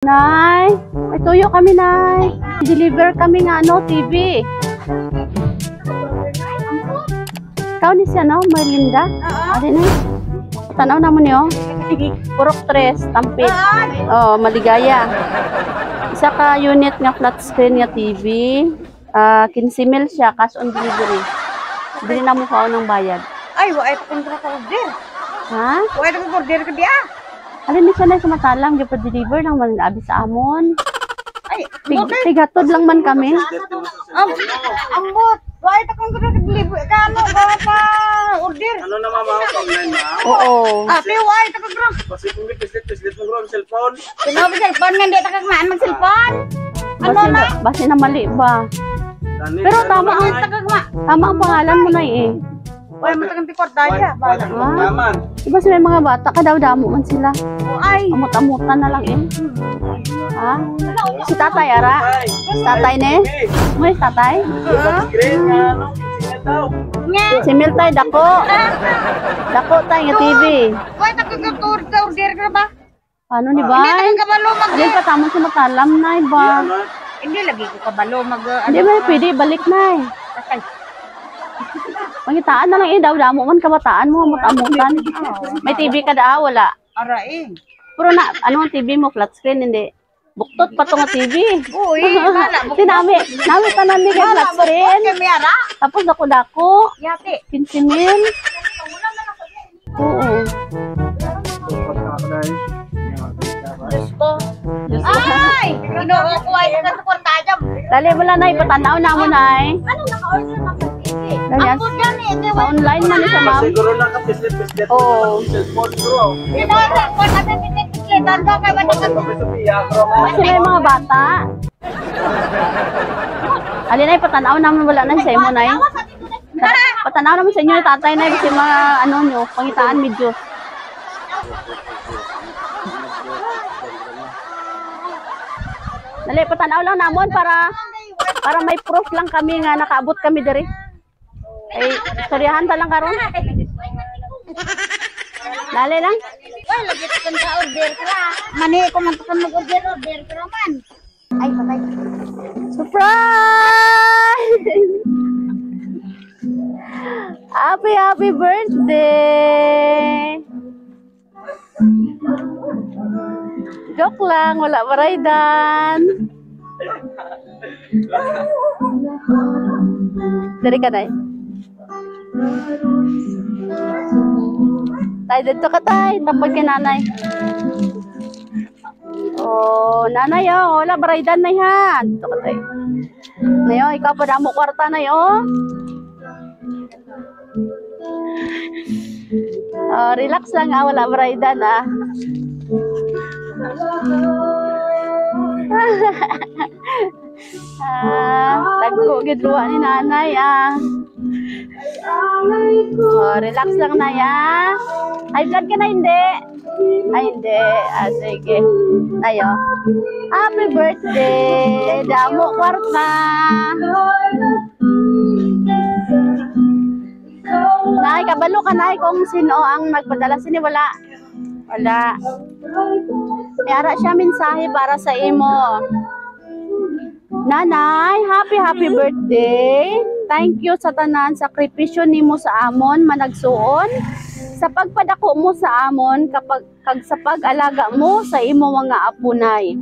Nay, may tuyo kami, Nay. Deliver kami nga, TV. Ikaw ni siya, no? Merlinda? Adi na. Tanaw naman niyo. Purok 3, Tampid. Oh, Maligaya. Isa ka unit nga flat screen nga TV. 15 mil siya, cash on delivery. Bili na mo ka ng bayad. Ay, wala ito kung ka-order. Ha? Wala ito kung order ka diya. Alin ni siya na sa matalang, di pa deliver lang man abi sa amon. Ay, tigatod lang man kami. Ambot. Wala ito kung ka-deliver. Kano ba pa order? Ano na mama, online na? Oo. Ate, wala ito kung Kasi kung may pislit mo ang cellphone. Sino ba cellphone nga, hindi ito kagmaan mag-cellphone? Ano na? Basi na mali ba? Pero tama ang pangalan mo na eh. Wala mo tagang tikot daya. Diba sa may mga bata, kadaw-damo man sila. Ay. Amot-amutan na lang eh. Ha? Si tatay, ara? Si tatay ne? May tatay? Si Miltay, dako. Dako tayo nga TV. Wala ito kung order ka ba? Ano ni ba? Hindi ka kabalo mag... Alin pa tamo sa matalam na ba? Hindi lagi ko kabalo mag... Hindi ba pwede, balik na eh. Pangitaan na lang eh, daw-damo man kabataan mo, amot-amutan. May TV ka da, wala. Araing. Pero na, ano ang TV mo, flat screen, hindi. Buktot pa itong TV. Uy, wala. Nami tanan ni kay flat screen. Tapos dako-dako. Yate. 15 mil. Oo. Diyos ko. Ay! Ginoo ko ay nagkasuporta dyan. Dali mo lang na, ipatanaw na mo na eh. Ano naka-order ng TV? Ganyan. Ako dyan eh. Sa online man siya, ma'am. Siguro lang ka pislit Oo. cellphone bro. Ginoo ko natin pinikiklitan ko kay Sila yung mga bata. Alin na, ipatanaw naman wala na sa imo na eh. Patanaw naman sa inyo yung tatay na kasi mga ano nyo, pangitaan medyo. Dali, patanaw lang namon para may proof lang kami nga nakaabot kami diri. Ay, soryahan ta lang karon. Dali lang. Ay, lagi ka order ka. Mani ko man to mag-order ka man. Ay, patay. Surprise! Happy birthday! Joke lang, wala maraydan. Dari ka na eh. Tay, dito ka tay. Tapos kay nanay. Oh, nanay oh. Wala maraydan na yan. Dito ka tay. Nayo, ikaw pa damo kwarta na yo. Oh, relax lang ah. Wala maraydan ah. Tagko gidluwa ni nanay ah. Oh, relax lang na ya. Ay vlog ka na hindi. Ay hindi. Sige. Ayo. Happy birthday. Damo kwarta. Nay, kabalo ka nay kung sino ang nagpadala. Sini wala. Wala. May ara siya mensahe para sa imo. Nanay, happy birthday. Thank you sa tanan sakripisyo nimo sa amon managsuon. Sa pagpadako mo sa amon kag sa pag-alaga mo sa imo mga apunay.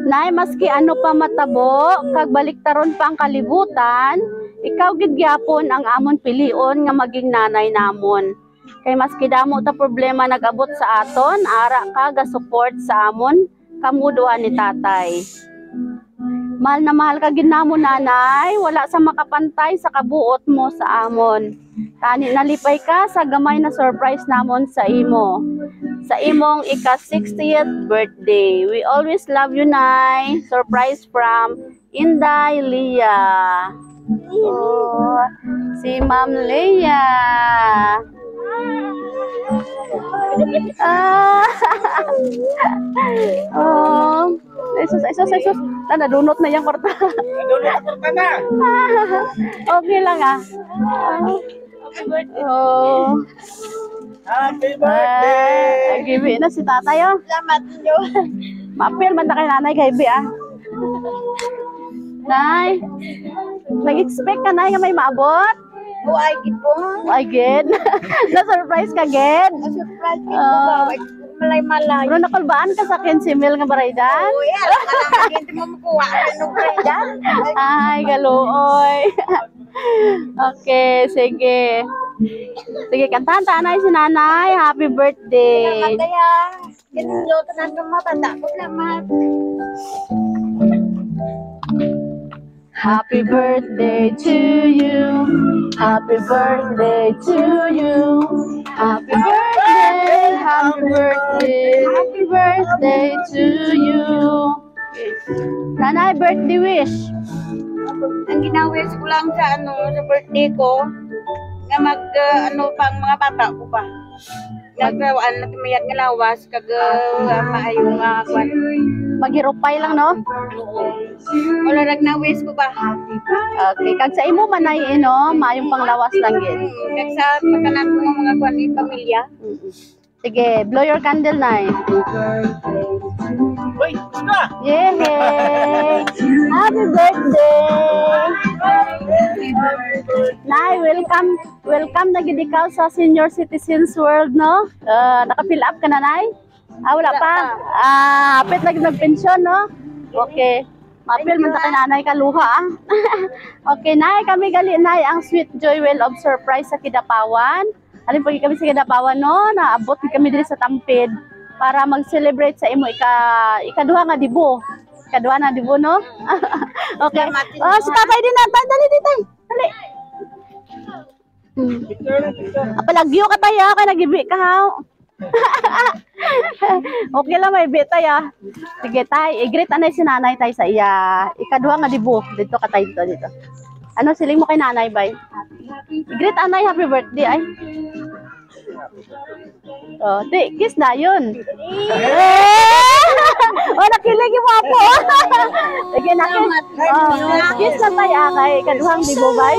Nay, maski ano pa matabo, kag baliktaron pa ang kalibutan, ikaw gid gyapon ang amon pilion nga maging nanay namon. Kay maski damo ta problema nag-abot sa aton, ara ka ga support sa amon kamuduhan ni tatay. Mahal na mahal ka ginamo nanay, wala sa makapantay sa kabuot mo sa amon. Tani nalipay ka sa gamay na surprise namon sa imo. Sa imong ika-60th birthday. We always love you, Nay. Surprise from Inday Leah. Oh, si Ma'am Leah. Oh, esos. Nadunot na yung kwarta. Okay lang ah. Oh. Happy birthday! Give na si tatay oh. Salamat nyo. Mapil man na kay nanay kay Bi ah. Nay, nag-expect ka na nga may maabot? Buhay gito. Ay, gid. Na-surprise ka, gid. Surprise gito ba? Malay-malay. Pero nakulbaan ka sa 15 mil nga baraydan? Uy, alam ka lang, hindi mo makuha. Ano ba yan? Ay, galuoy. Okay, sige. Sige, kantahan tanay si nanay. Happy birthday. Kaya, ganito na ng matanda ko naman. Happy birthday to you. Happy birthday to you. Happy birthday. Happy birthday. Happy birthday to you. Nanay, birthday wish. Ang ginawis ko lang sa sa birthday ko, nga pang mga bata ko pa. Nagrawaan na tumayat nga lawas, maayong kwan. Maghirupay lang, no? Wala nagnawis ko ba? Okay, kag sa imo man ay maayong panglawas lang gid. Kag sa pagkanan ko mga kwan ni pamilya. Sige, blow your candle, Nay. Uy, basta! Yay! Happy birthday! Nay, welcome na gid ikaw sa Senior Citizens World, no? Naka-fill up ka na, Nay? Wala pa. Hapit lagi nagpensyon, no? Okay. Mapil man ta kay nanay kaluha, ah. Okay, Nay, kami gali, Nay, ang Sweet Joy Well of Surprise sa Kidapawan. Alin pagi kami sa Kidapawan, no? Naabot kami diri sa Tampid para mag-celebrate sa imo ikaduha nga dibo. Ikaduha na dibo, no? Okay. Si tatay din natin. Dali, ditay. Dali. Apalagyo ka tayo, kaya nagibi ka, ha? Okay lang, may bitay, ah. Sige, tay. I-greet anay si nanay, tay, sa iya. Ikaduha nga dibo. Dito ka tayo, dito. Ano, siling mo kay nanay, bay? I-greet anay, happy birthday, ay. Oh, kiss na yun. Oh, nakilig yung ako. Sige, kiss na tayo, kay kaduhang dibo, bay.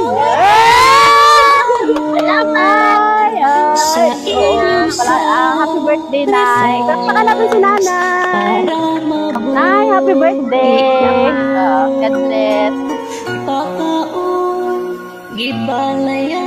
Salamat. Happy birthday, Nay. Bakit natin si nanay? Nay, happy birthday. God bless. Gibalaya